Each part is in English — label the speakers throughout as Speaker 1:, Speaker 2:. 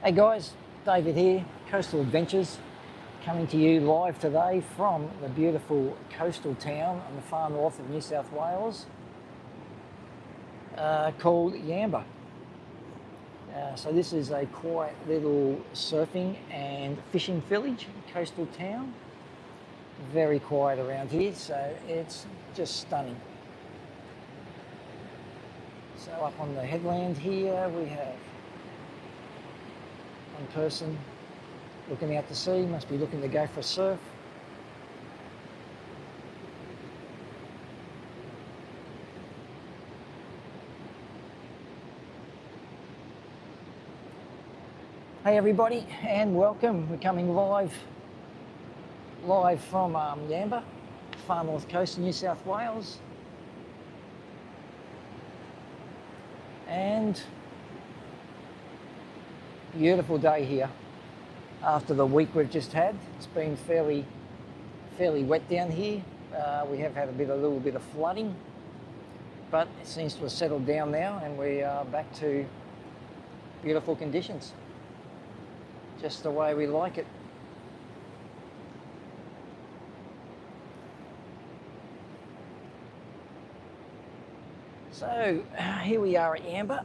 Speaker 1: Hey guys, David here, Coastal Adventures, coming to you live today from the beautiful coastal town on the far north of New South Wales called Yamba. So this is a quiet little surfing and fishing village, coastal town. Very quiet around here, so it's just stunning. So up on the headland here we have one person looking out to sea, must be looking to go for a surf. Hey everybody, and welcome. We're coming live from Yamba, far north coast of New South Wales. And beautiful day here after the week we've just had. It's been fairly wet down here. We have had a little bit of flooding, but it seems to have settled down now and we are back to beautiful conditions. Just the way we like it. So here we are at Yamba,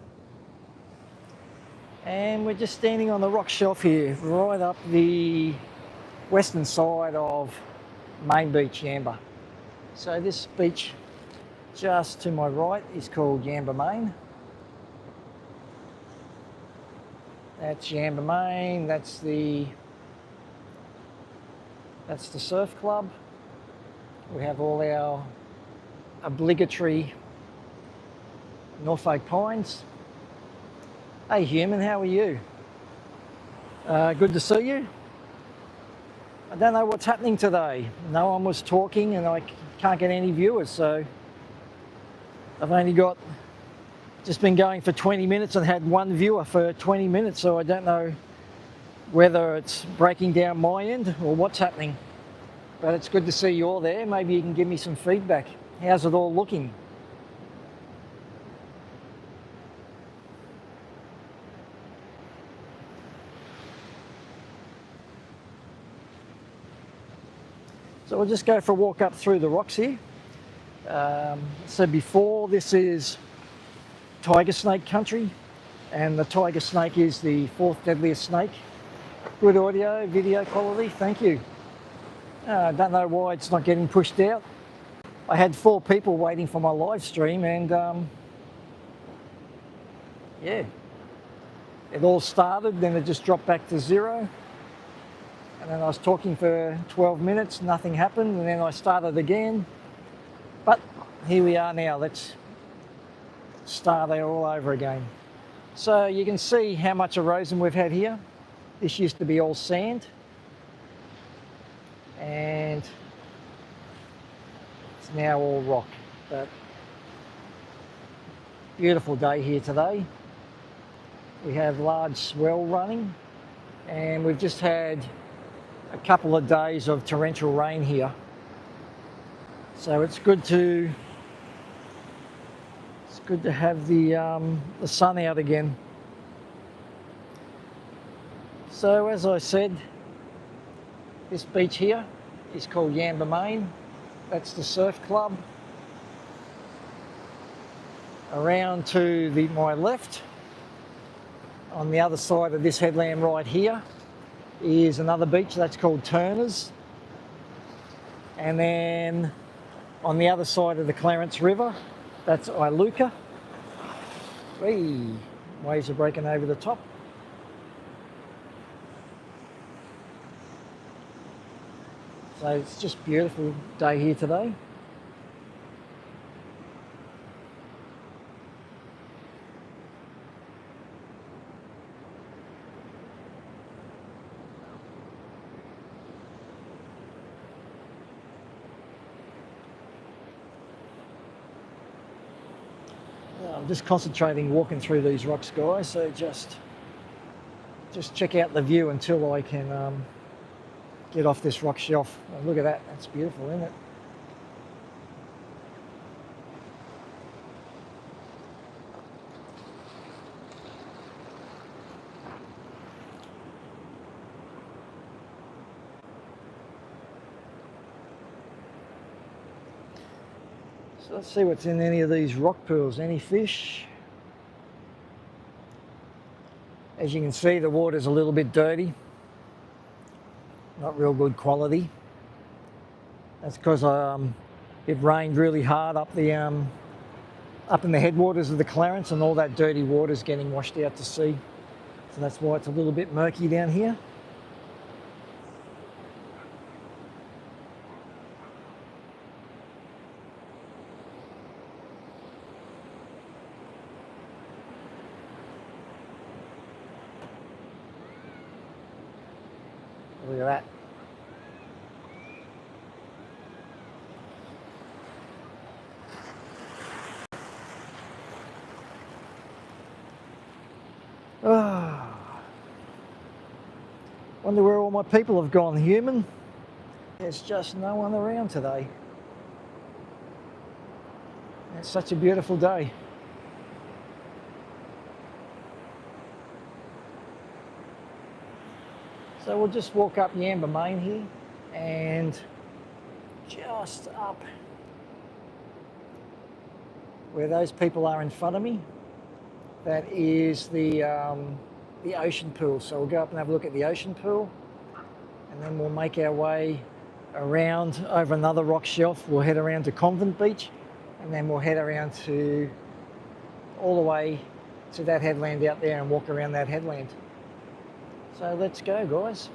Speaker 1: and we're just standing on the rock shelf here, right up the western side of main beach Yamba. So this beach just to my right is called Yamba Main. That's Yamba Main, that's the surf club. We have all our obligatory Norfolk pines. Hey human, how are you? Good to see you. I don't know what's happening today. No one was talking and I can't get any viewers, so I've only just been going for 20 minutes and had one viewer for 20 minutes, so I don't know whether it's breaking down my end or what's happening. But it's good to see you all there. Maybe you can give me some feedback. How's it all looking? So we'll just go for a walk up through the rocks here. So before, this is tiger snake country, and the tiger snake is the fourth deadliest snake. Good audio, video quality, thank you. I don't know why it's not getting pushed out. I had 4 people waiting for my live stream, and yeah, it all started, then it just dropped back to 0. And then I was talking for 12 minutes, nothing happened, and then I started again. But here we are now, let's start there all over again. So you can see how much erosion we've had here. This used to be all sand. And it's now all rock. But beautiful day here today. We have large swell running, and we've just had a couple of days of torrential rain here, so it's good to have the sun out again. So as I said, this beach here is called Yamba Main. That's the surf club. Around to my left, on the other side of this headland right here, is another beach that's called Turner's, and then on the other side of the Clarence River, that's Iluka. Hey, waves are breaking over the top. So it's just a beautiful day here today. I'm just concentrating walking through these rocks, guys, so just check out the view until I can get off this rock shelf. Oh, look at that, that's beautiful, isn't it? So let's see what's in any of these rock pools. Any fish? As you can see, the water's a little bit dirty. Not real good quality. That's because it rained really hard up in the headwaters of the Clarence, and all that dirty water's getting washed out to sea. So that's why it's a little bit murky down here. Look at that. Oh. Wonder where all my people have gone, human. There's just no one around today. It's such a beautiful day. So we'll just walk up Yamba Main here, and just up where those people are in front of me, that is the ocean pool. So we'll go up and have a look at the ocean pool, and then we'll make our way around over another rock shelf. We'll head around to Convent Beach, and then we'll head around to all the way to that headland out there and walk around that headland. So let's go, guys.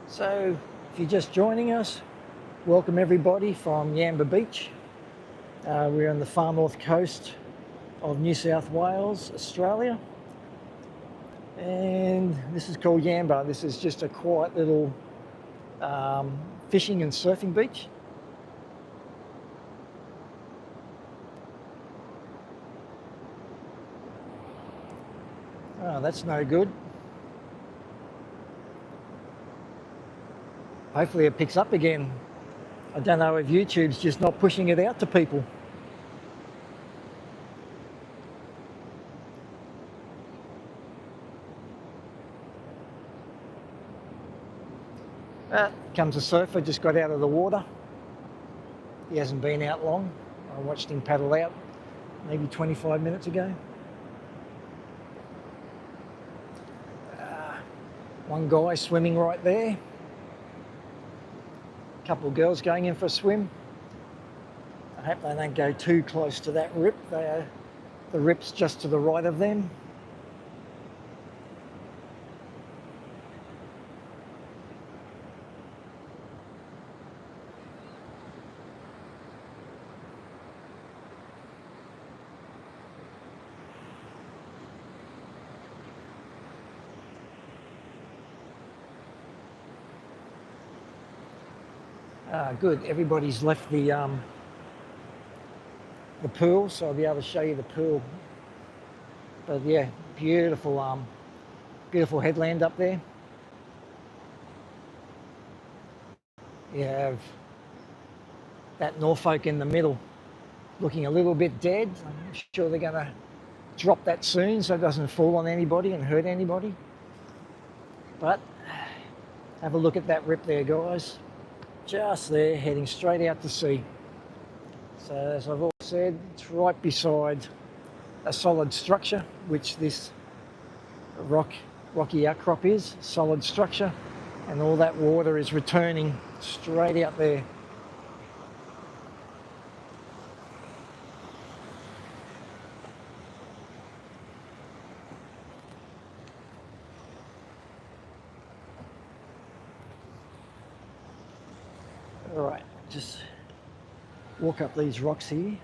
Speaker 1: So if you're just joining us, welcome everybody from Yamba Beach. We're on the far north coast of New South Wales, Australia. And this is called Yamba. This is just a quiet little fishing and surfing beach. Oh, that's no good. Hopefully it picks up again. I don't know if YouTube's just not pushing it out to people. Comes a surfer, just got out of the water. He hasn't been out long. I watched him paddle out maybe 25 minutes ago. One guy swimming right there. A couple of girls going in for a swim. I hope they don't go too close to that rip. The rip's just to the right of them. Good, everybody's left the pool, so I'll be able to show you the pool. But yeah, beautiful, beautiful headland up there. You have that Norfolk in the middle, looking a little bit dead. I'm sure they're going to drop that soon so it doesn't fall on anybody and hurt anybody. But have a look at that rip there, guys. Just there, heading straight out to sea. So as I've always said, it's right beside a solid structure, which this rocky outcrop is, solid structure, and all that water is returning straight out there. All right, just walk up these rocks here.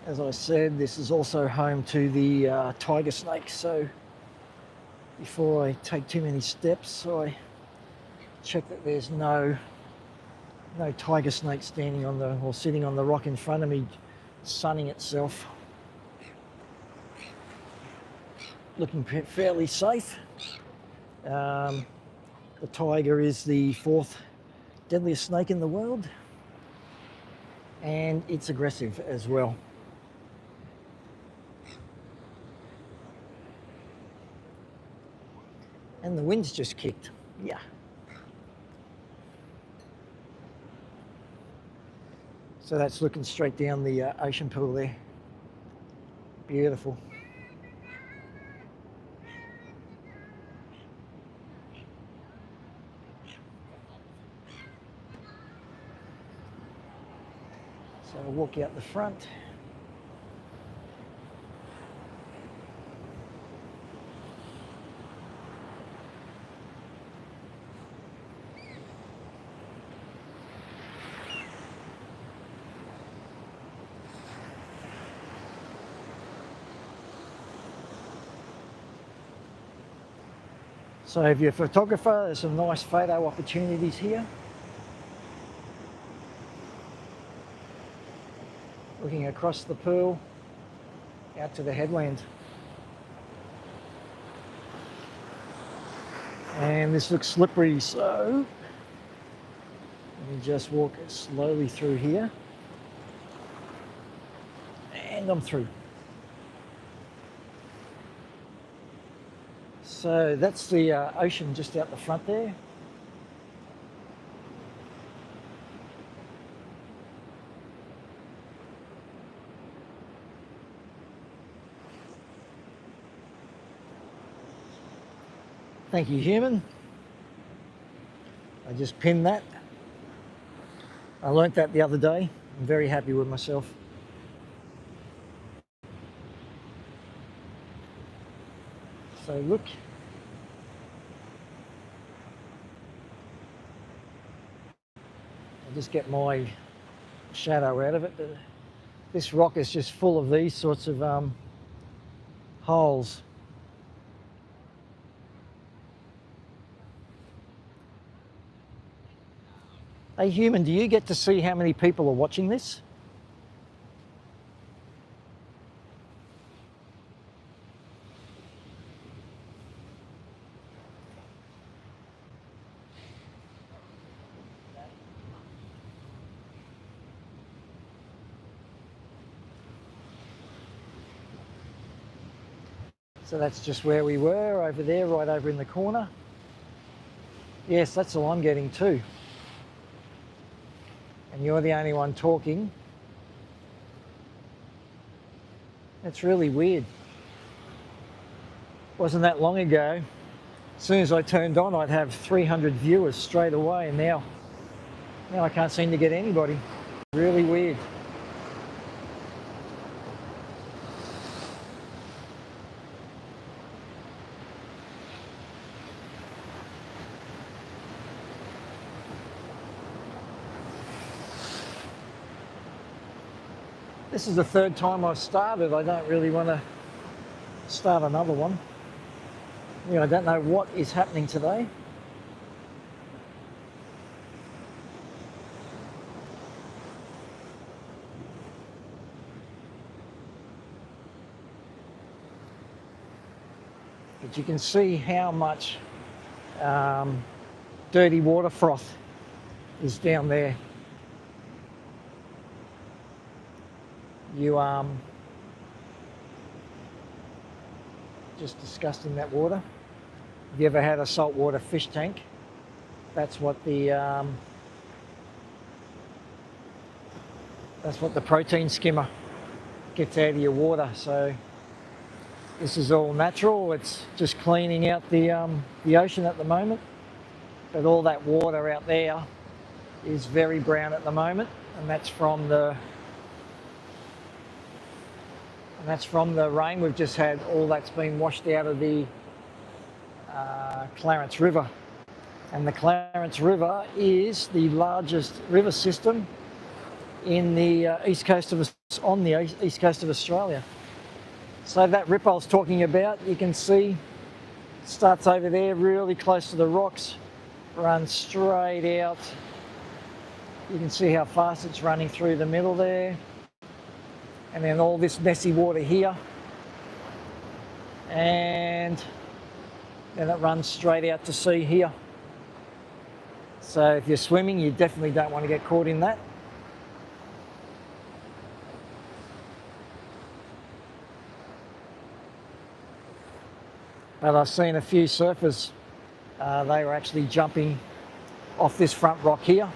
Speaker 1: As I said, this is also home to the tiger snake, so before I take too many steps, I check that there's no tiger snake standing on or sitting on the rock in front of me, sunning itself. Looking fairly safe. The tiger is the fourth Deadliest snake in the world, and it's aggressive as well. And the wind's just kicked. Yeah. So that's looking straight down the ocean pool there. Beautiful. So I'll walk out the front. So if you're a photographer, there's some nice photo opportunities here. Looking across the pool, out to the headland. And this looks slippery, so let me just walk slowly through here. And I'm through. So that's the ocean just out the front there. Thank you, human. I just pinned that. I learnt that the other day. I'm very happy with myself. So look. I'll just get my shadow out of it. But this rock is just full of these sorts of holes. Hey human, do you get to see how many people are watching this? So that's just where we were, over there, right over in the corner. Yes, that's all I'm getting too. And you're the only one talking. It's really weird. Wasn't that long ago, as soon as I turned on, I'd have 300 viewers straight away, and now I can't seem to get anybody. Really weird. This is the third time I've started. I don't really want to start another one. You know, I don't know what is happening today. But you can see how much dirty water froth is down there. Just disgusting, that water. Have you ever had a saltwater fish tank? That's what the protein skimmer gets out of your water. So this is all natural. It's just cleaning out the ocean at the moment. But all that water out there is very brown at the moment, and that's from the rain we've just had. All that's been washed out of the Clarence River. And the Clarence River is the largest river system in the on the east coast of Australia. So that rip I was talking about, you can see, starts over there really close to the rocks, runs straight out. You can see how fast it's running through the middle there. And then all this messy water here. And then it runs straight out to sea here. So if you're swimming, you definitely don't want to get caught in that. But I've seen a few surfers, they were actually jumping off this front rock here,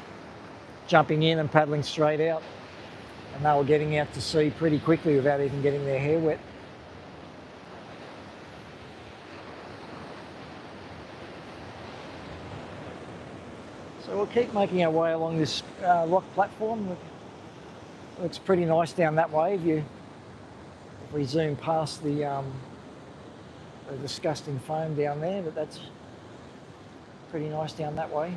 Speaker 1: jumping in and paddling straight out. And they were getting out to sea pretty quickly without even getting their hair wet. So we'll keep making our way along this rock platform. It looks pretty nice down that way. If we zoom past the disgusting foam down there, but that's pretty nice down that way.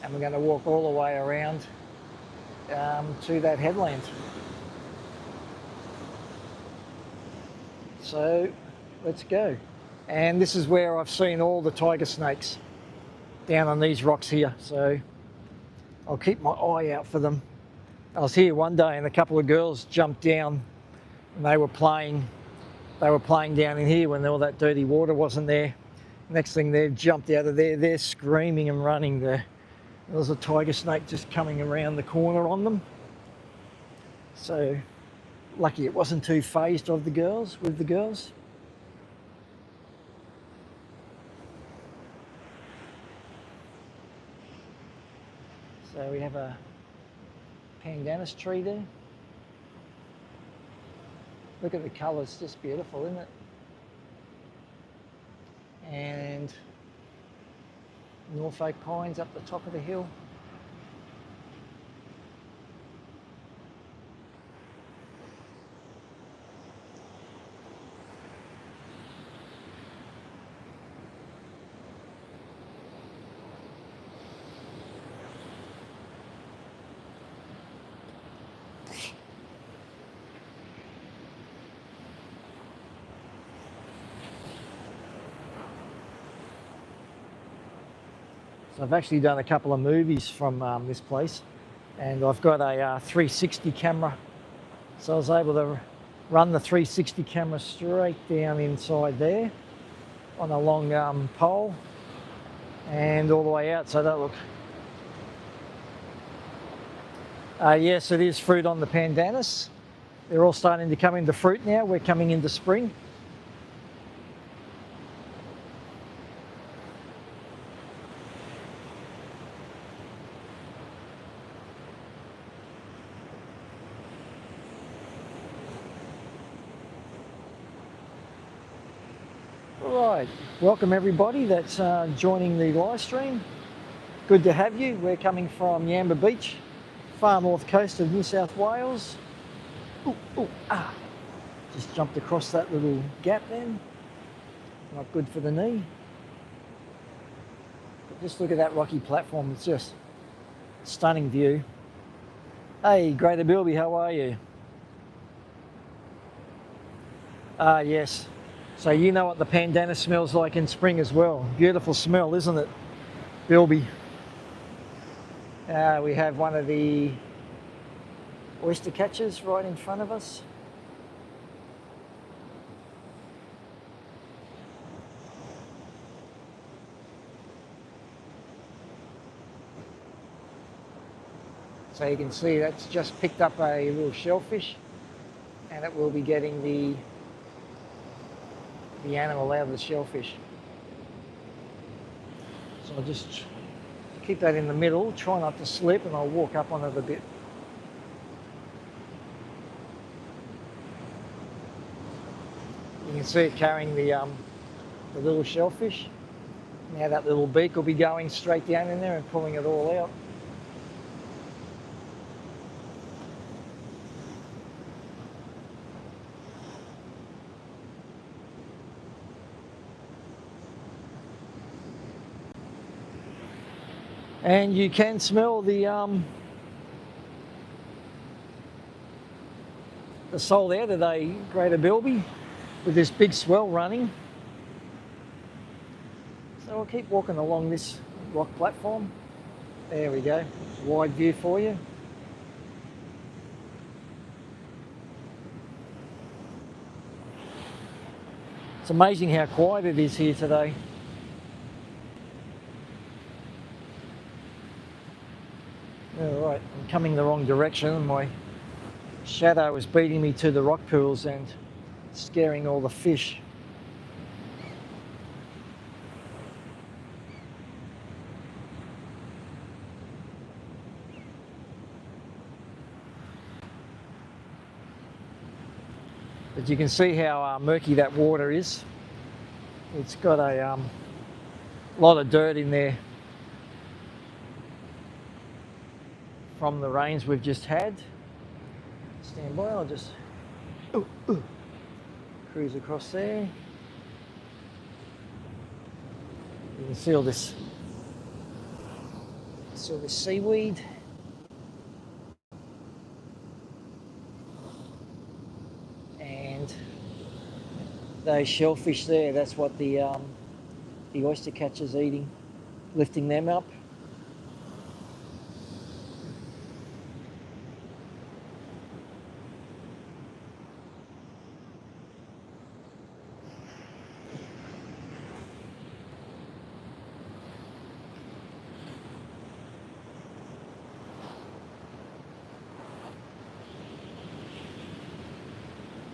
Speaker 1: And we're going to walk all the way around to that headland. So let's go. And this is where I've seen all the tiger snakes, down on these rocks here. So I'll keep my eye out for them. I was here one day and a couple of girls jumped down and they were playing down in here when all that dirty water wasn't there. Next thing, they've jumped out of there, they're screaming and running there. There was a tiger snake just coming around the corner on them. So lucky it wasn't too phased with the girls. So we have a pandanus tree there. Look at the colours, just beautiful, isn't it? And Norfolk pines up the top of the hill. So I've actually done a couple of movies from this place, and I've got a 360 camera. So I was able to run the 360 camera straight down inside there on a long pole and all the way out. So that look. Yes, it is fruit on the pandanus. They're all starting to come into fruit now. We're coming into spring. Right, welcome everybody that's joining the live stream. Good to have you. We're coming from Yamba Beach, far north coast of New South Wales. Just jumped across that little gap then. Not good for the knee. But just look at that rocky platform. It's just a stunning view. Hey, Greater Bilby, how are you? Yes. So you know what the pandanus smells like in spring as well. Beautiful smell, isn't it, Bilby? We have one of the oyster catchers right in front of us. So you can see that's just picked up a little shellfish, and it will be getting the animal out of the shellfish. So I'll just keep that in the middle, try not to slip, and I'll walk up on it a bit. You can see it carrying the little shellfish. Now that little beak will be going straight down in there and pulling it all out. And you can smell the sole there today, Greater Bilby, with this big swell running. So I'll keep walking along this rock platform. There we go, wide view for you. It's amazing how quiet it is here today. coming the wrong direction, and my shadow was beating me to the rock pools and scaring all the fish. But you can see how murky that water is. It's got a lot of dirt in there from the rains we've just had. Stand by, I'll just cruise across there. You can see all this seaweed. And those shellfish there, that's what the oyster catcher's eating, lifting them up.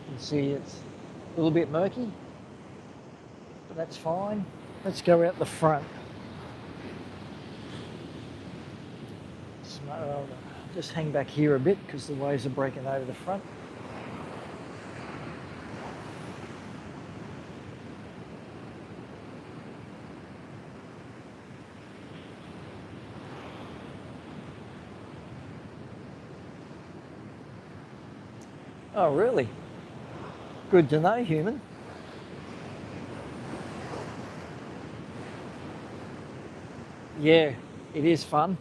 Speaker 1: You can see it's a little bit murky, but that's fine. Let's go out the front. I'll just hang back here a bit because the waves are breaking over the front. Oh, really? Good to know, human. Yeah, it is fun.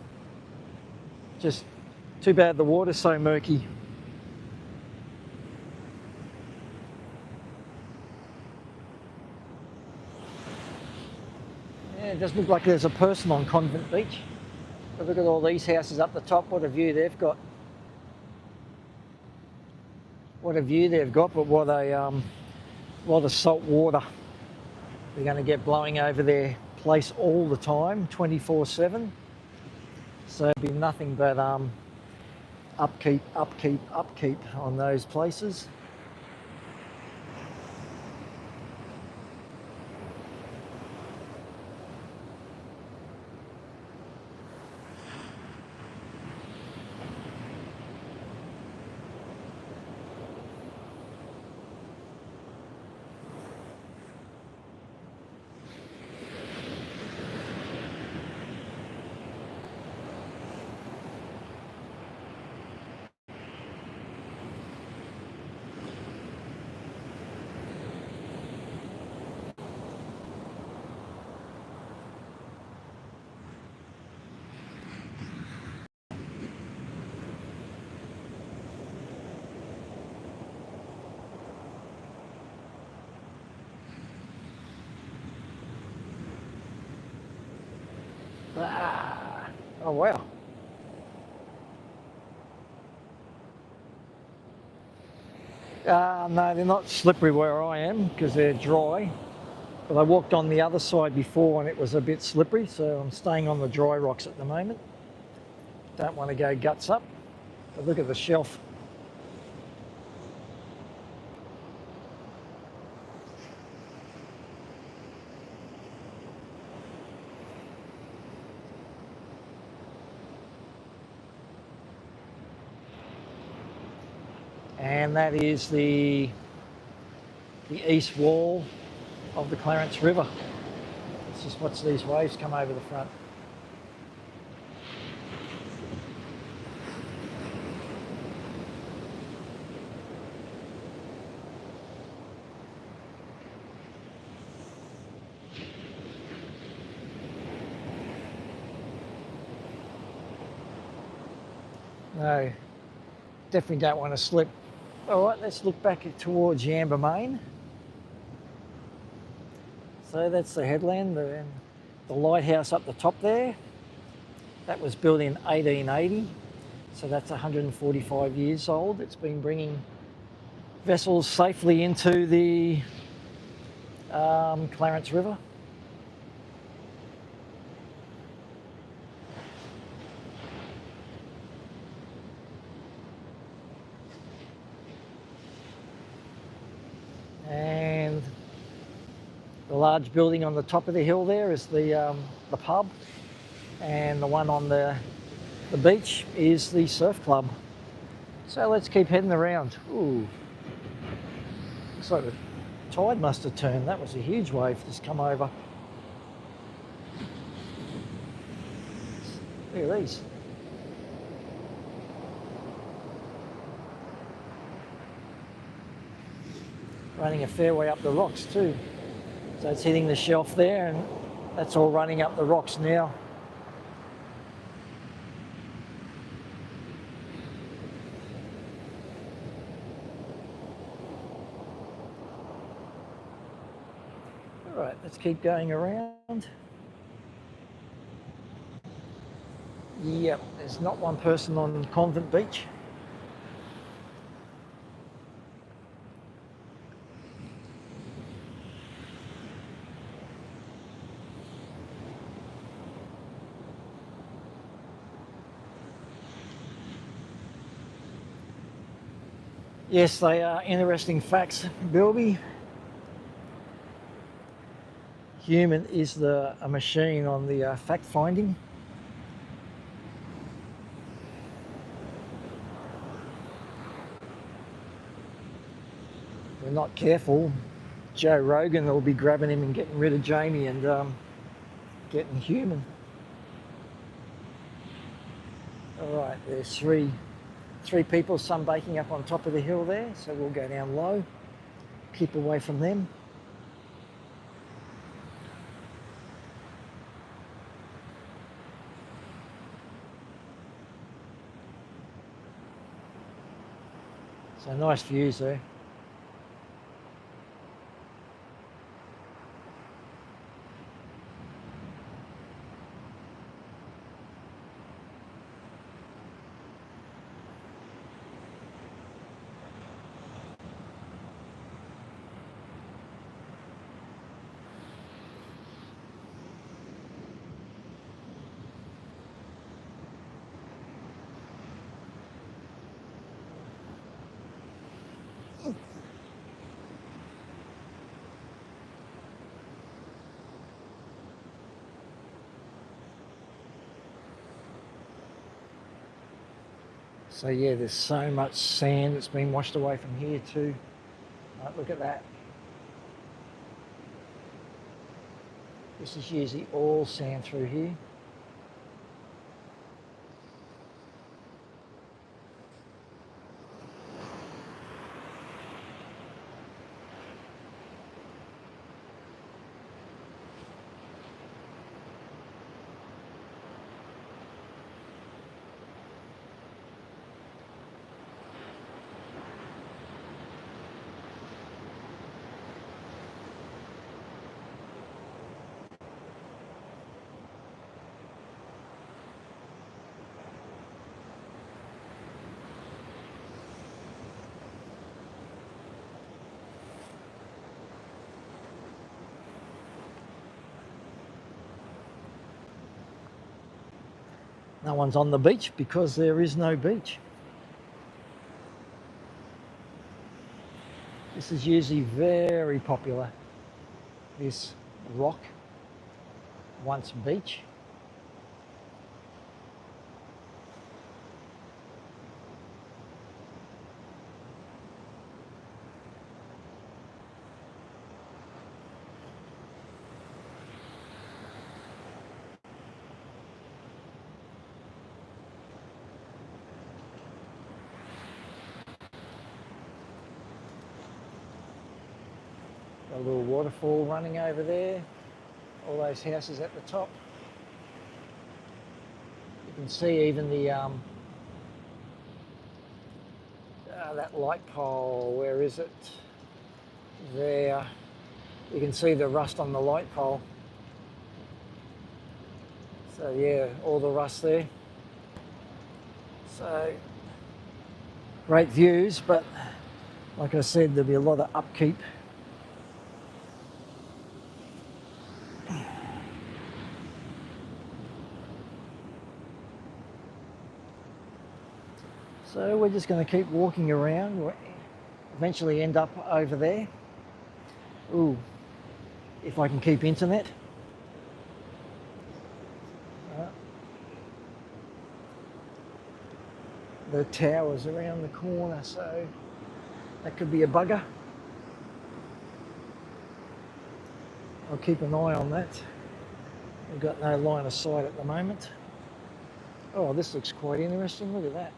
Speaker 1: Just too bad the water's so murky. Yeah, it doesn't look like there's a person on Convent Beach. But look at all these houses up the top, what a view they've got. What a view they've got, but what a lot of salt water. They're going to get blowing over their place all the time, 24/7. So it'd be nothing but upkeep on those places. Oh wow. No, they're not slippery where I am because they're dry. But I walked on the other side before and it was a bit slippery, so I'm staying on the dry rocks at the moment. Don't want to go guts up. But look at the shelf. And that is the east wall of the Clarence River. Let's just watch these waves come over the front. No, definitely don't want to slip. All right, let's look back towards Yamba Main. So that's the headland, the lighthouse up the top there. That was built in 1880, so that's 145 years old. It's been bringing vessels safely into the Clarence River. The large building on the top of the hill there is the pub, and the one on the beach is the surf club. So let's keep heading around. Ooh, looks like the tide must have turned. That was a huge wave just come over. Look at these. Running a fair way up the rocks too. So it's hitting the shelf there, and that's all running up the rocks now. All right, let's keep going around. Yep, there's not one person on Convent Beach. Yes, they are interesting facts, Bilby. Human is a machine on the fact finding. If we're not careful, Joe Rogan will be grabbing him and getting rid of Jamie and getting human. All right, there's three people sunbaking up on top of the hill there, so we'll go down low, keep away from them. So nice views there. So yeah, there's so much sand that's been washed away from here too. Right, look at that. This is usually all sand through here. No one's on the beach because there is no beach. This is usually very popular, this rock, once beach. A little waterfall running over there, all those houses at the top. You can see even the that light pole, where is it? There. You can see the rust on the light pole. So yeah, all the rust there. So great views, but like I said, there'll be a lot of upkeep. So we're just going to keep walking around. We'll eventually end up over there. Ooh, if I can keep internet. The tower's around the corner, so that could be a bugger. I'll keep an eye on that. We've got no line of sight at the moment. Oh, this looks quite interesting. Look at that.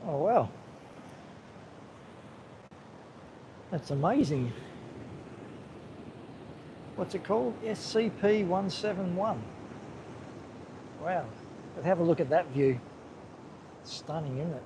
Speaker 1: Oh, wow. That's amazing. What's it called? SCP-171. Wow. But have a look at that view. It's stunning, isn't it?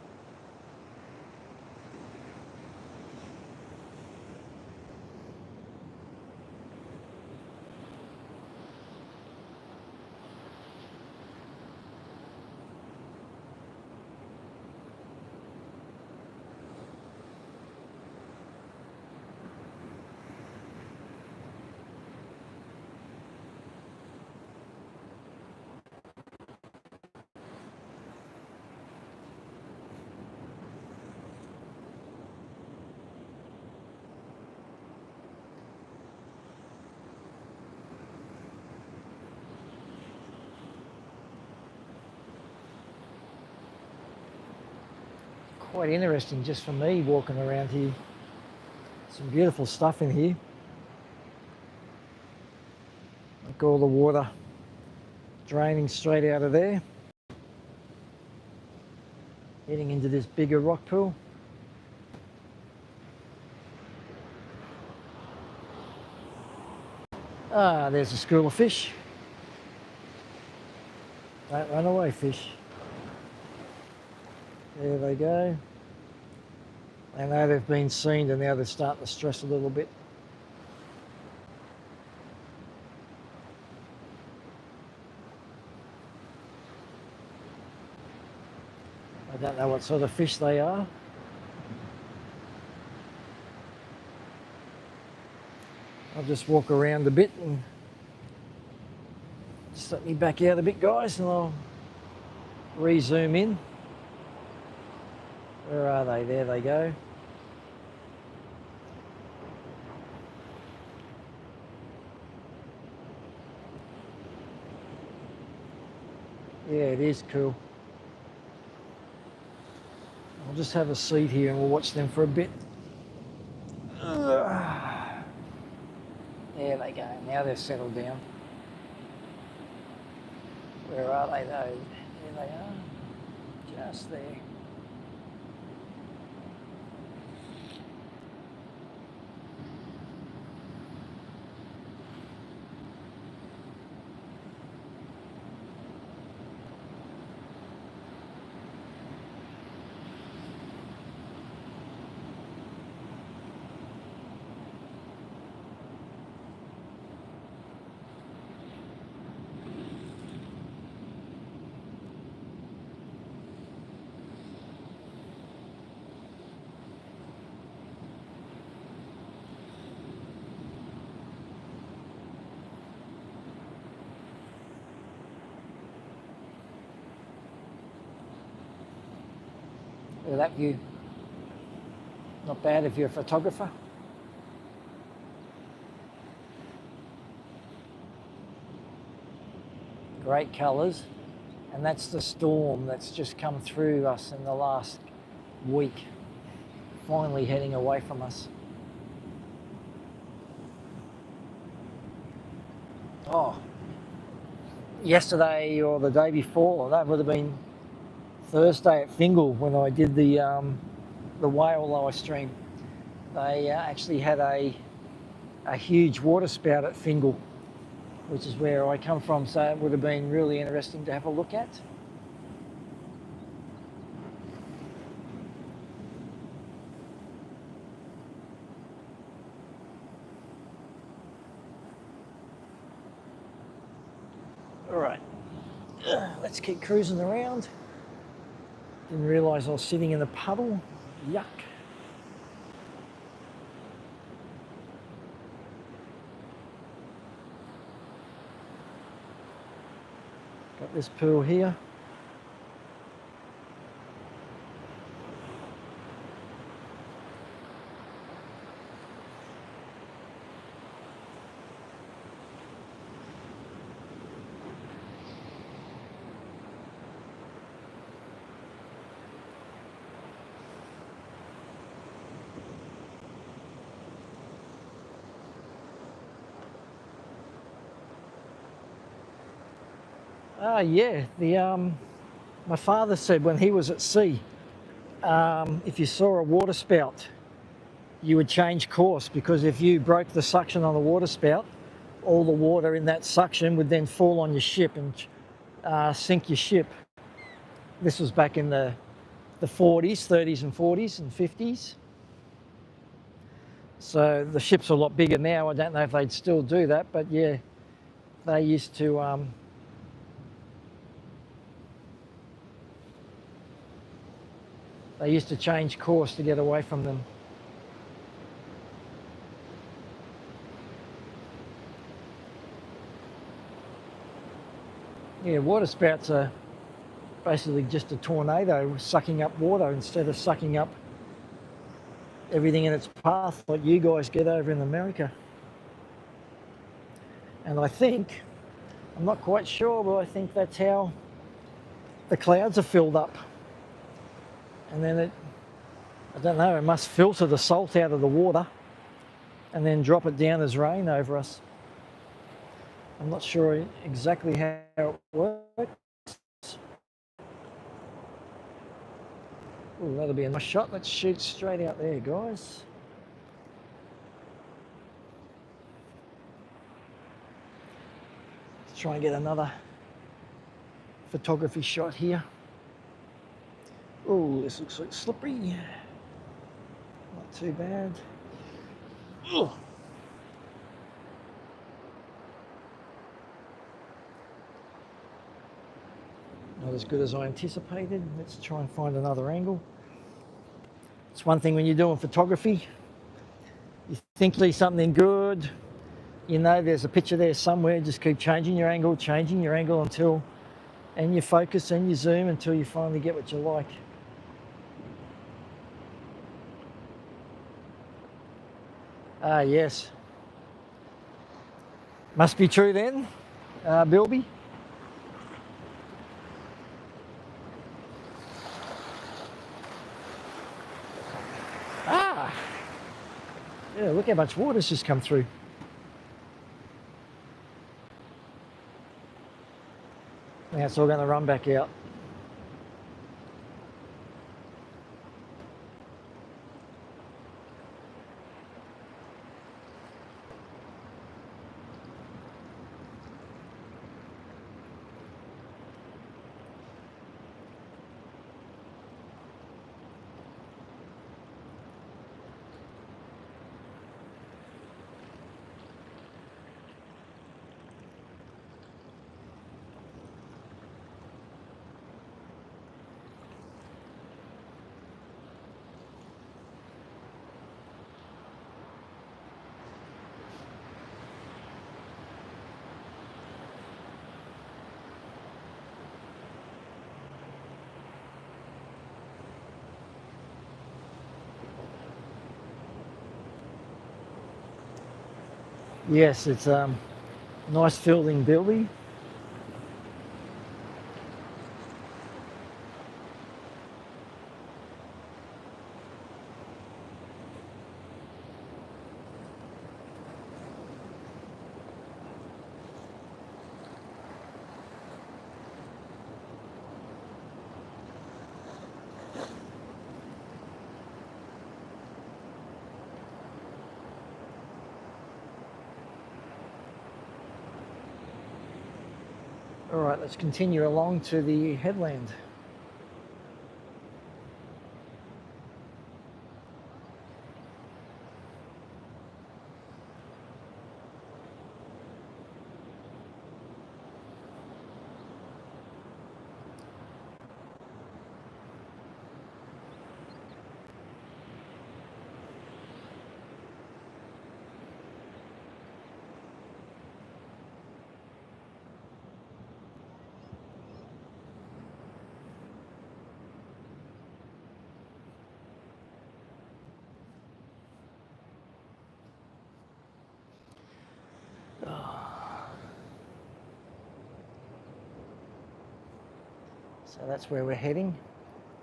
Speaker 1: Quite interesting just for me walking around here. Some beautiful stuff in here. Like all the water draining straight out of there. Heading into this bigger rock pool. Ah, there's a school of fish. Don't run away, fish. There they go. I know they've been seen and now they're starting to stress a little bit. I don't know what sort of fish they are. I'll just walk around a bit and just let me back out a bit, guys, and I'll re-zoom in. Where are they? There they go. Yeah, it is cool. I'll just have a seat here and we'll watch them for a bit. There they go. Now they've settled down. Where are they though? There they are. Just there. Look at that view. Not bad if you're a photographer. Great colours. And that's the storm that's just come through us in the last week. Finally heading away from us. Oh, yesterday or the day before, that would have been Thursday at Fingal when I did the whale live stream. They actually had a huge water spout at Fingal, which is where I come from, so it would have been really interesting to have a look at. All right, let's keep cruising around. Didn't realise I was sitting in a puddle. Yuck. Got this pool here. Yeah, my father said when he was at sea, if you saw a water spout, you would change course, because if you broke the suction on the water spout, all the water in that suction would then fall on your ship and sink your ship. This was back in the 40s, 30s and 40s and 50s. So the ships are a lot bigger now. I don't know if they'd still do that, but yeah, they used to change course to get away from them. Yeah, water spouts are basically just a tornado sucking up water instead of sucking up everything in its path like you guys get over in America. And I think, I'm not quite sure, but I think that's how the clouds are filled up. And then I don't know, it must filter the salt out of the water and then drop it down as rain over us. I'm not sure exactly how it works. Ooh, that'll be a nice shot. Let's shoot straight out there, guys. Let's try and get another photography shot here. Oh, this looks like slippery. Not too bad. Ugh. Not as good as I anticipated. Let's try and find another angle. It's one thing when you're doing photography, you think you see something good, you know there's a picture there somewhere, just keep changing your angle until, and you focus and you zoom until you finally get what you like. Ah, yes. Must be true then, Bilby. Ah! Yeah, look how much water's just come through. Now it's all going to run back out. Yes, it's nice fielding, Bilby. All right, let's continue along to the headland. So that's where we're heading.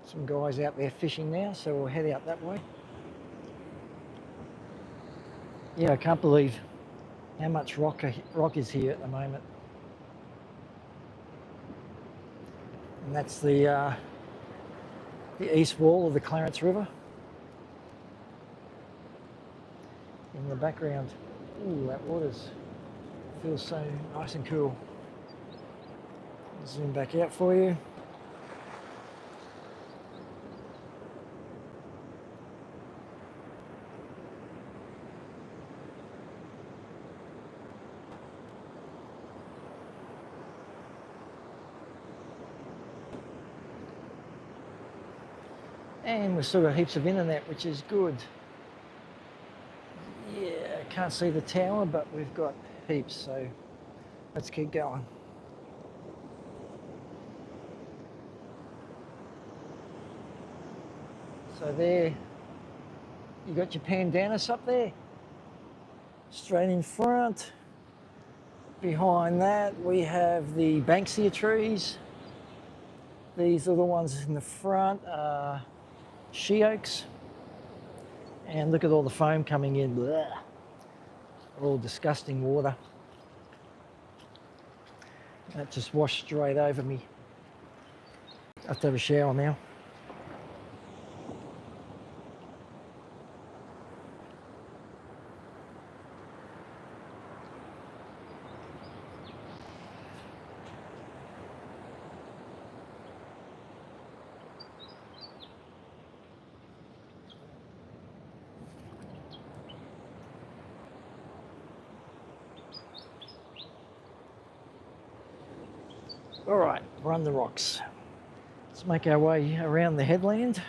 Speaker 1: Some guys out there fishing now, so we'll head out that way. Yeah, I can't believe how much rock is here at the moment. And that's the east wall of the Clarence River in the background. Ooh, that water's feels so nice and cool. I'll zoom back out for you. And we've still got heaps of internet, which is good. Yeah, can't see the tower, but we've got heaps, so let's keep going. So there, you got your pandanus up there, straight in front. Behind that, we have the banksia trees. These are the ones in the front, she oaks. And look at all the foam coming in. Blah. All disgusting water. That just washed straight over me. I have to have a shower now. All right, we're on the rocks. Let's make our way around the headland.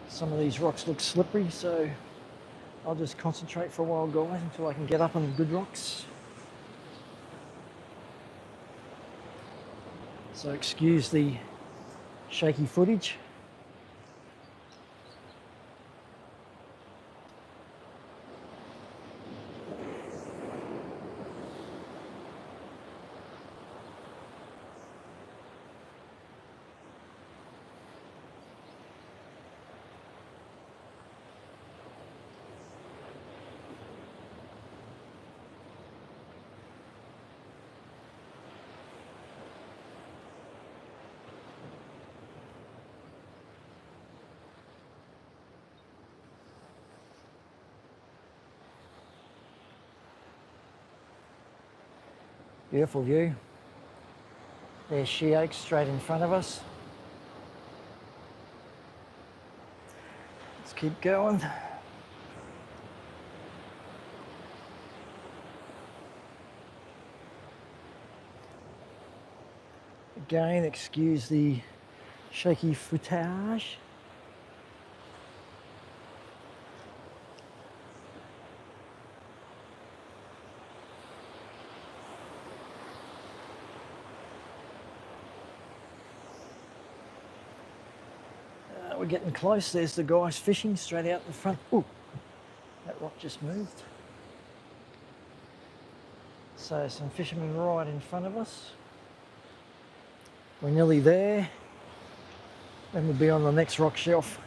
Speaker 1: Some of these rocks look slippery, so I'll just concentrate for a while, guys, until I can get up on the good rocks. So excuse the shaky footage. Beautiful view. There's she oaks straight in front of us. Let's keep going. Again, excuse the shaky footage. We're getting close. There's the guys fishing straight out in front. Ooh, that rock just moved. So some fishermen right in front of us. We're nearly there. Then we'll be on the next rock shelf.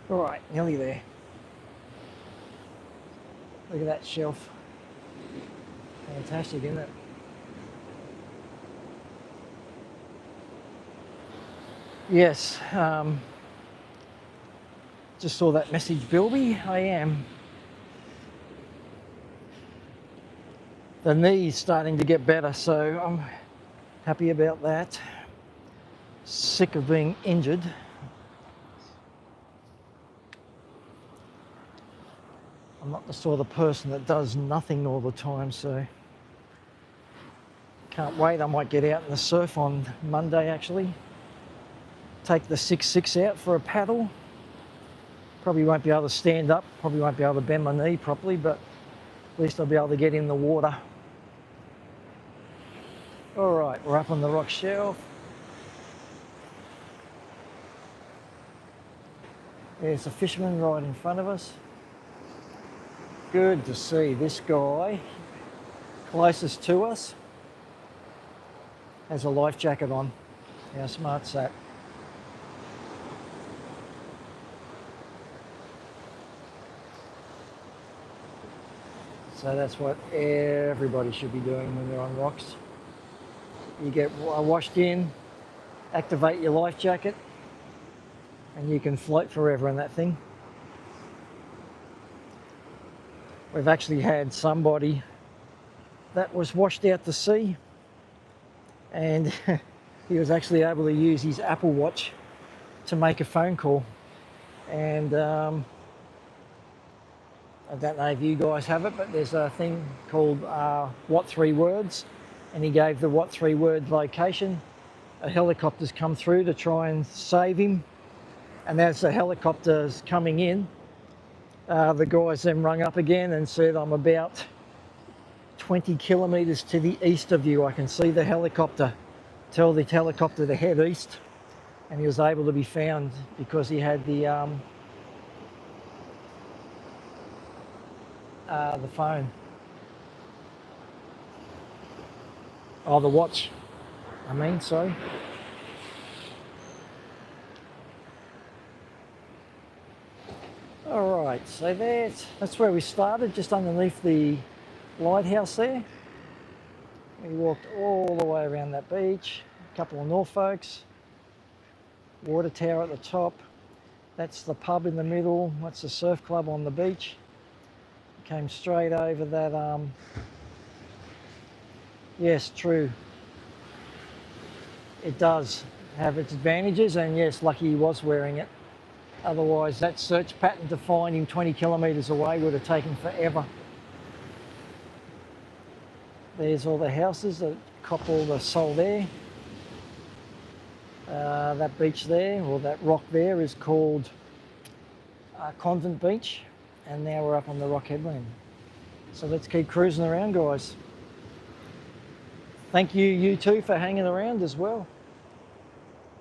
Speaker 1: All right, nearly there. Look at that shelf. Fantastic, isn't it? Yes, just saw that message, Bilby. I am. The knee's starting to get better, so I'm happy about that. Sick of being injured. I'm not the sort of person that does nothing all the time, so can't wait. I might get out in the surf on Monday, actually. take the 6.6 out for a paddle. Probably won't be able to stand up, probably won't be able to bend my knee properly, but at least I'll be able to get in the water. All right, we're up on the rock shelf. There's a fisherman right in front of us. Good to see this guy closest to us has a life jacket on. How smart's that? So that's what everybody should be doing when they're on rocks. You get washed in, activate your life jacket, and you can float forever in that thing. We've actually had somebody that was washed out to sea, and he was actually able to use his Apple Watch to make a phone call. And I don't know if you guys have it, but there's a thing called What 3 Words, and he gave the What 3 Word location. A helicopter's come through to try and save him, and as the helicopter's coming in, the guys then rung up again and said, I'm about 20 kilometres to the east of you. I can see the helicopter. Tell the helicopter to head east. And he was able to be found because he had the phone. Oh, the watch. Sorry. All right, so that's where we started, just underneath the lighthouse there. We walked all the way around that beach, a couple of Norfolks, water tower at the top. That's the pub in the middle. That's the surf club on the beach. Came straight over that, yes, true. It does have its advantages, and yes, lucky he was wearing it. Otherwise, that search pattern to find him 20 kilometres away would have taken forever. There's all the houses that cop all the sold there. That beach there, or that rock there, is called Convent Beach, and now we're up on the rock headland. So let's keep cruising around, guys. Thank you two for hanging around as well.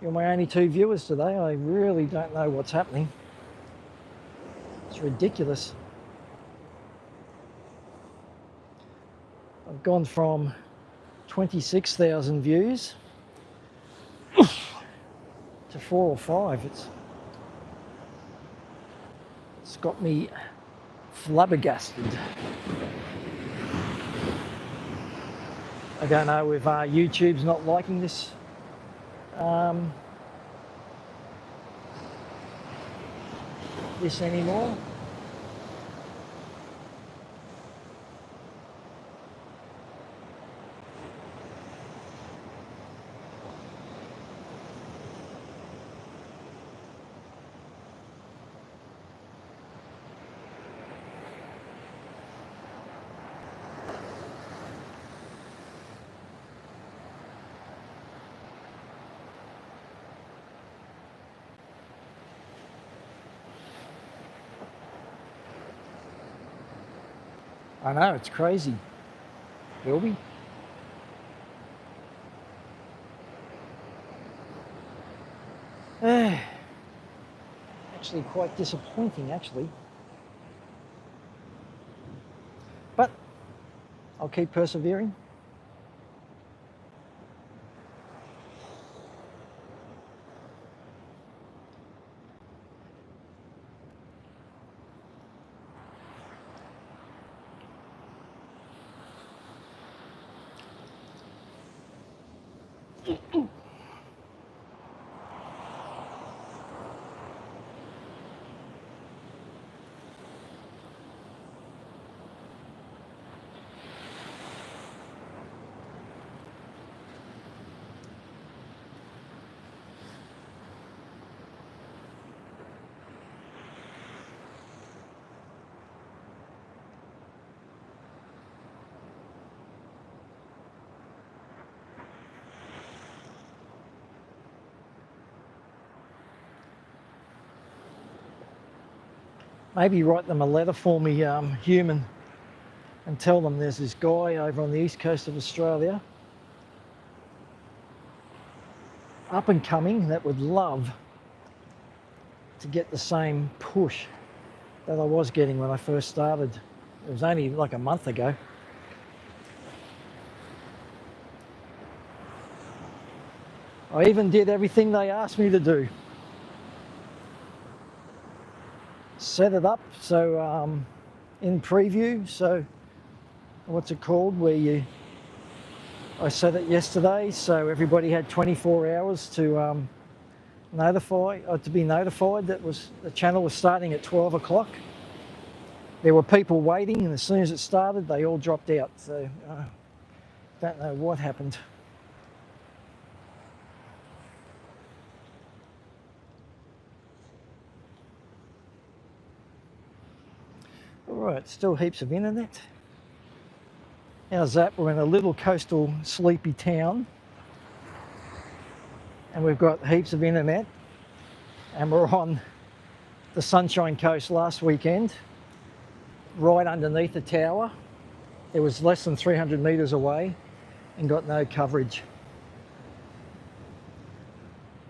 Speaker 1: You're my only 2 viewers today. I really don't know what's happening. It's ridiculous. I've gone from 26,000 views to 4 or 5. It's got me flabbergasted. I don't know if YouTube's not liking this. This anymore. I know, it's crazy. Will we? Actually quite disappointing, actually. But I'll keep persevering. Maybe write them a letter for me, human, and tell them there's this guy over on the east coast of Australia, up and coming, that would love to get the same push that I was getting when I first started. It was only like a month ago. I even did everything they asked me to do. Set it up so in preview, so what's it called, where I set it yesterday, so everybody had 24 hours to be notified that the channel was starting at 12 o'clock. There were people waiting, and as soon as it started, they all dropped out. So don't know what happened. All right, still heaps of internet. How's that? We're in a little coastal sleepy town, and we've got heaps of internet, and we're on the Sunshine Coast last weekend, right underneath the tower. It was less than 300 metres away and got no coverage.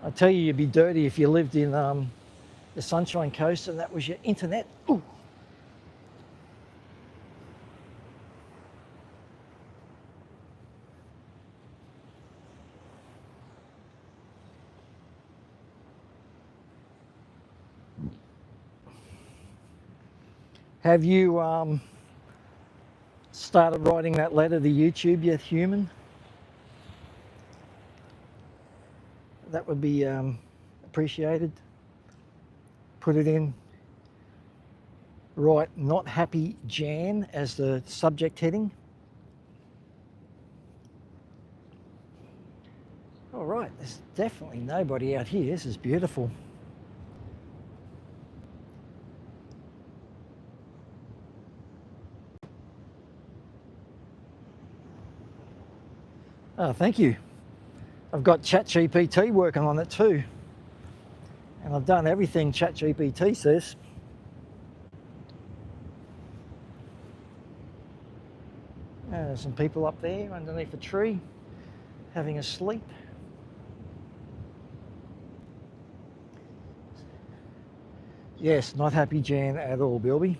Speaker 1: I tell you, you'd be dirty if you lived in the Sunshine Coast and that was your internet. Ooh. Have you started writing that letter to YouTube yet, human? That would be appreciated. Put it in. Write "not happy Jan" as the subject heading. All right, there's definitely nobody out here. This is beautiful. Oh, thank you. I've got ChatGPT working on it too. And I've done everything ChatGPT says. There's some people up there underneath a tree having a sleep. Yes, not happy Jan at all, Bilby.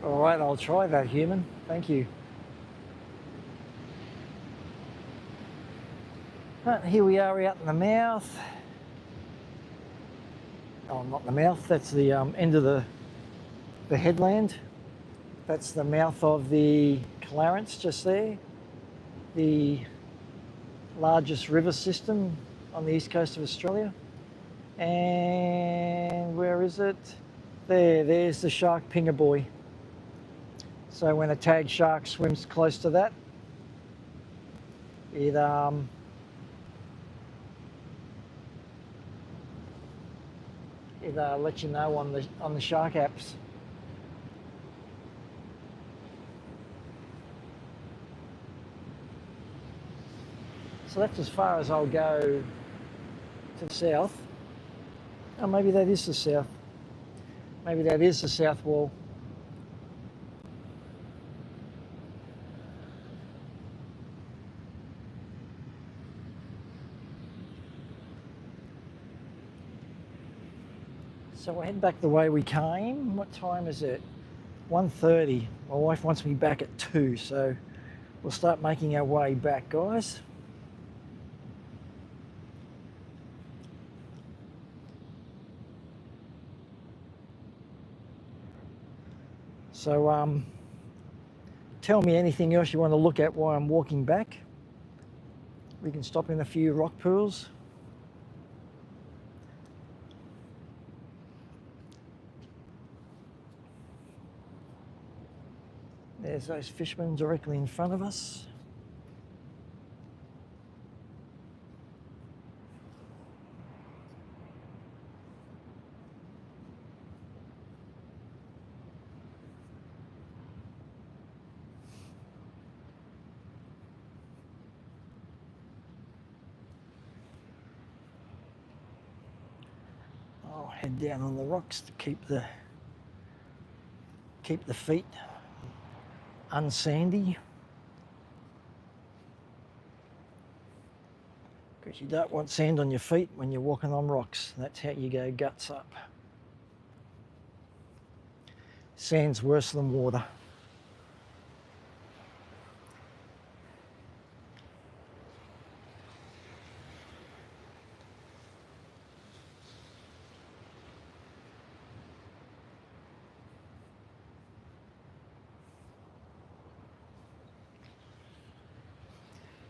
Speaker 1: All right, I'll try that, human. Thank you. Right, here we are out in the mouth. Oh, not the mouth, that's the end of the headland. That's the mouth of the Clarence just there. The largest river system on the east coast of Australia. And where is it? There's the shark pinger buoy. So when a tag shark swims close to that, it lets you know on the shark apps. So that's as far as I'll go to the south. Oh, maybe that is the south. Maybe that is the south wall. So we'll head back the way we came. What time is it? 1:30. My wife wants me back at 2, so we'll start making our way back, guys. So tell me anything else you want to look at while I'm walking back. We can stop in a few rock pools. There's those fishermen directly in front of us. I'll head down on the rocks to keep the feet unsandy, because you don't want sand on your feet when you're walking on rocks. That's how you go guts up. Sand's worse than water.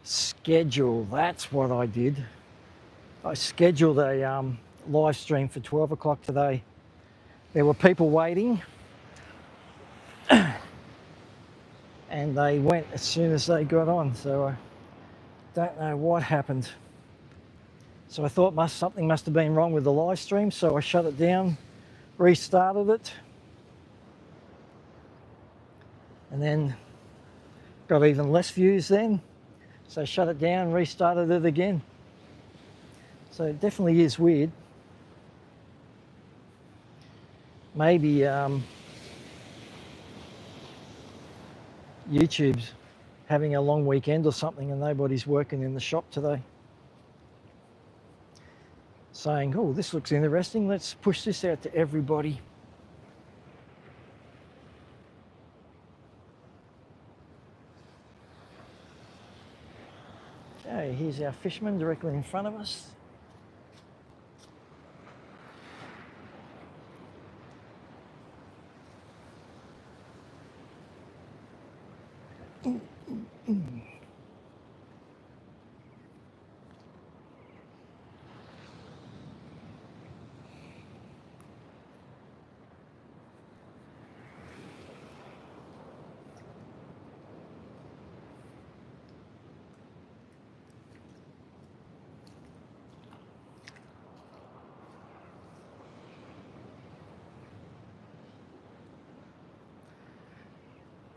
Speaker 1: Schedule, that's what I did. I scheduled a live stream for 12 o'clock today. There were people waiting and they went as soon as they got on, so I don't know what happened. So I thought something must have been wrong with the live stream, so I shut it down, restarted it, and then got even less views then. So shut it down, restarted it again. So it definitely is weird. Maybe YouTube's having a long weekend or something and nobody's working in the shop today. Saying, oh, this looks interesting, let's push this out to everybody. Okay, here's our fisherman directly in front of us.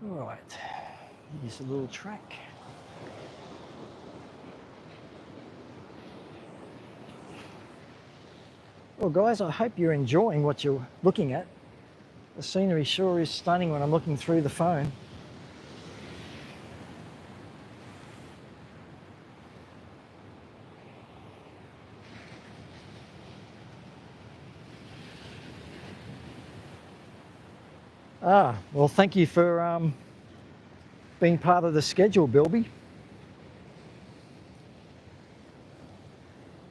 Speaker 1: All right, here's a little track. Well guys, I hope you're enjoying what you're looking at. The scenery sure is stunning when I'm looking through the phone. Well, thank you for being part of the schedule, Bilby.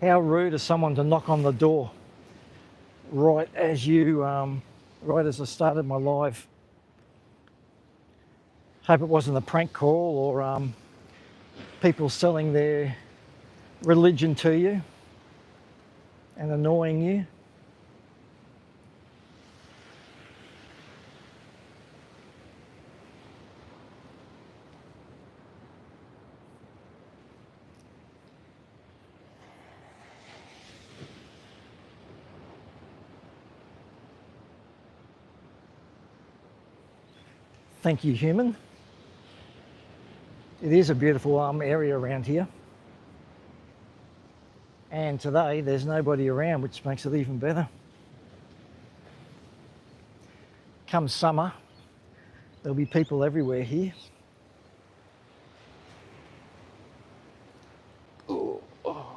Speaker 1: How rude of someone to knock on the door right as I started my live. Hope it wasn't a prank call or people selling their religion to you and annoying you. Thank you, human. It is a beautiful area around here. And today there's nobody around, which makes it even better. Come summer, there'll be people everywhere here. Oh, oh.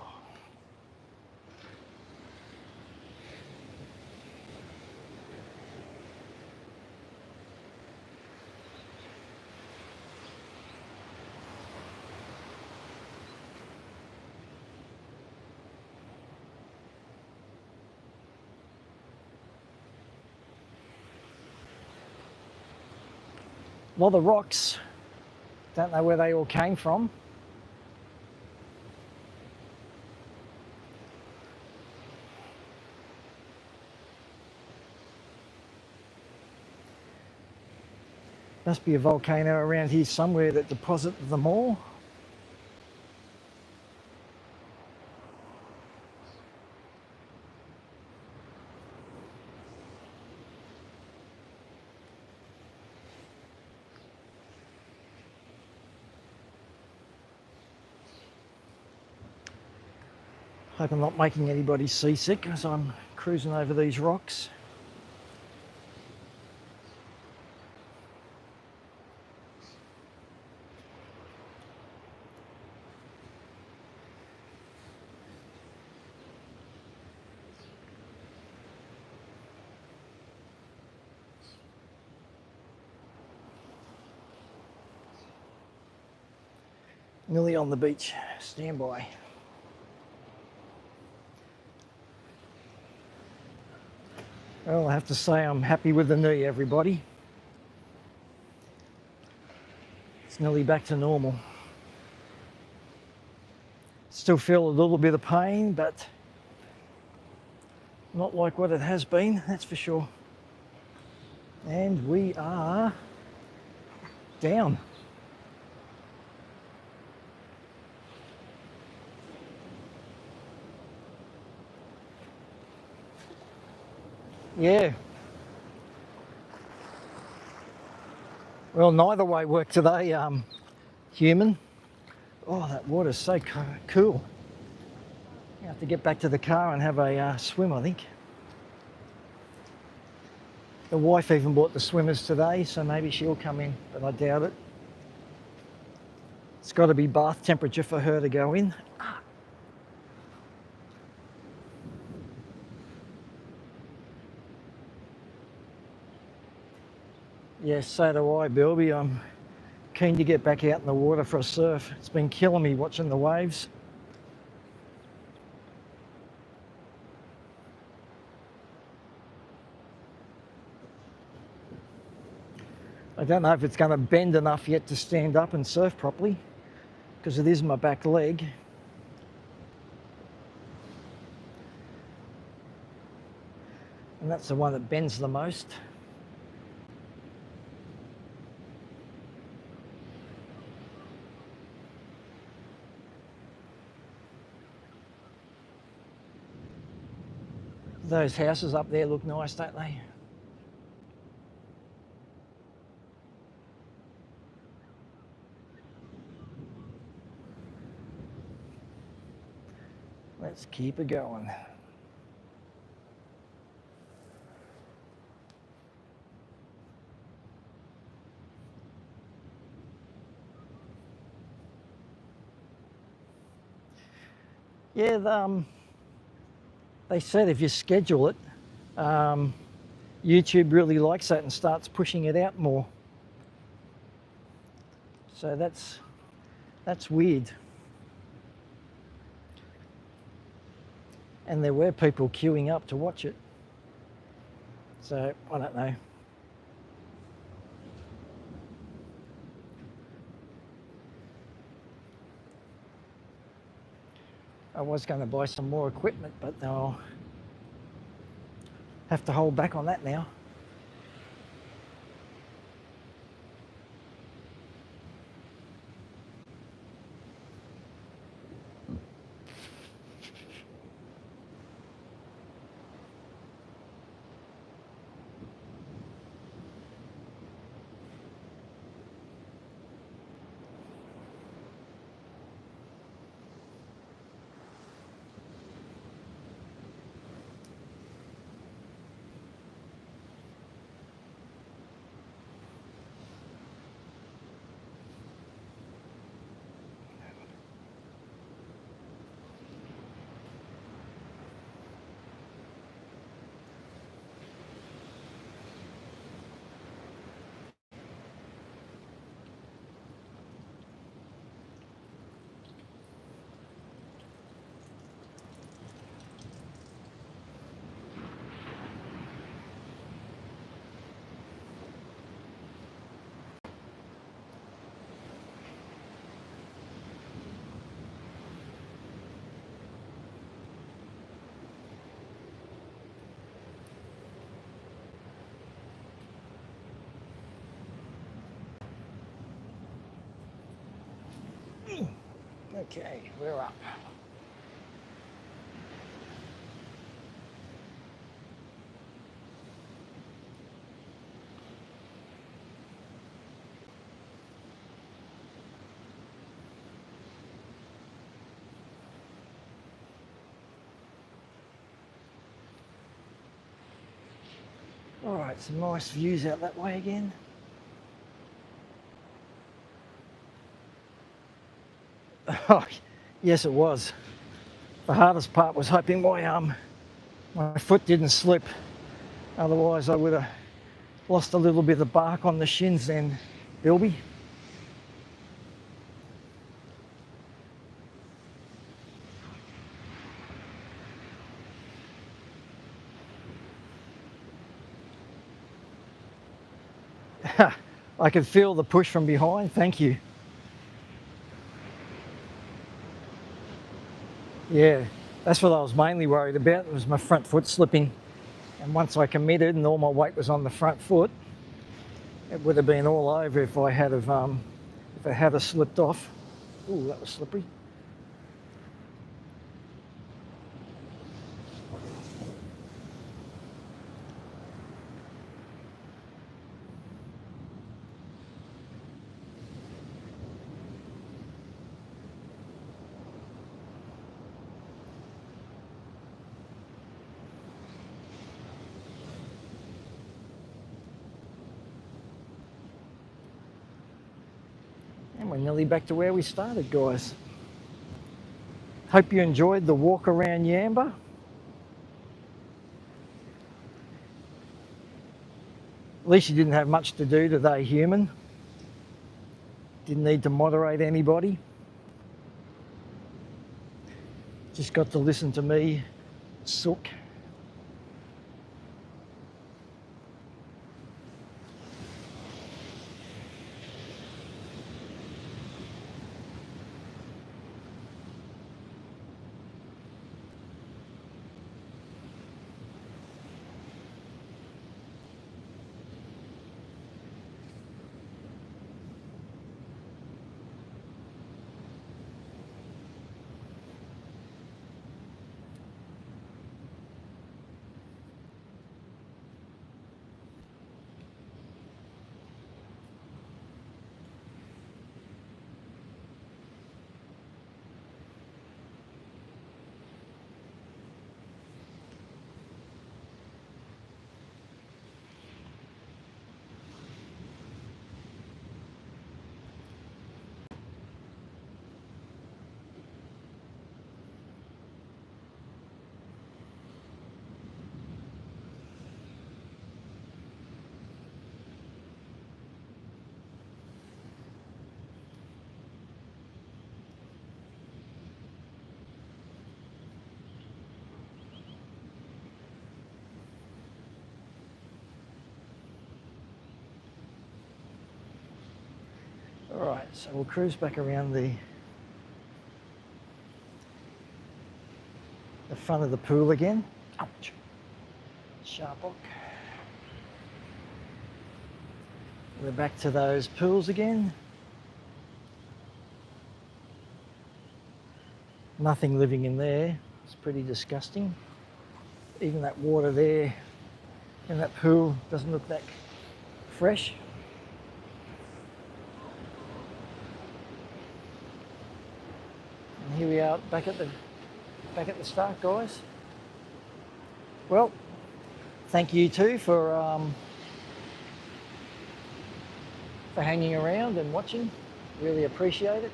Speaker 1: A lot of rocks. Don't know where they all came from. Must be a volcano around here somewhere that deposited them all. Hope I'm not making anybody seasick as I'm cruising over these rocks. Nearly on the beach. Stand by. Well, I have to say I'm happy with the knee, everybody. It's nearly back to normal. Still feel a little bit of pain, but not like what it has been, that's for sure. And we are down. Yeah. Well, neither way worked today, human. Oh, that water's so cool. I have to get back to the car and have a swim, I think. The wife even bought the swimmers today, so maybe she'll come in, but I doubt it. It's got to be bath temperature for her to go in. Yes, so do I, Bilby. I'm keen to get back out in the water for a surf. It's been killing me watching the waves. I don't know if it's going to bend enough yet to stand up and surf properly, because it is my back leg. And that's the one that bends the most. Those houses up there look nice, don't they? Let's keep it going. Yeah, they said if you schedule it, YouTube really likes that and starts pushing it out more. So that's weird. And there were people queuing up to watch it. So I don't know. I was going to buy some more equipment, but I'll have to hold back on that now. Okay, we're up. All right, some nice views out that way again. Oh, yes, it was. The hardest part was hoping my foot didn't slip. Otherwise, I would have lost a little bit of bark on the shins then, Bilby. I could feel the push from behind, thank you. Yeah, that's what I was mainly worried about, was my front foot slipping. And once I committed and all my weight was on the front foot, it would have been all over if I had slipped off. Ooh, that was slippery. And we're nearly back to where we started, guys. Hope you enjoyed the walk around Yamba. At least you didn't have much to do today, human. Didn't need to moderate anybody. Just got to listen to me sook. All right, so we'll cruise back around the front of the pool again. Ouch. Sharp hook. We're back to those pools again. Nothing living in there. It's pretty disgusting. Even that water there in that pool doesn't look that fresh. And here we are back at the start, guys. Well, thank you too for hanging around and watching. Really appreciate it.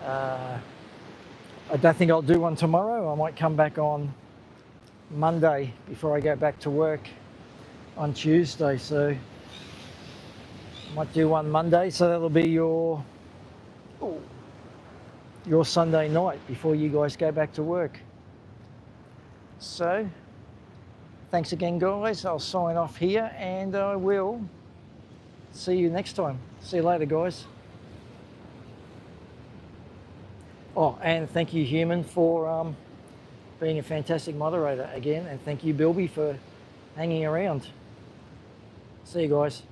Speaker 1: I don't think I'll do one tomorrow. I might come back on Monday before I go back to work on Tuesday. So I might do one Monday. So that'll be your Sunday night before you guys go back to work. So thanks again, guys. I'll sign off here and I will see you next time. See you later, guys. Oh, and thank you, Human, for being a fantastic moderator again. And thank you, Bilby, for hanging around. See you guys.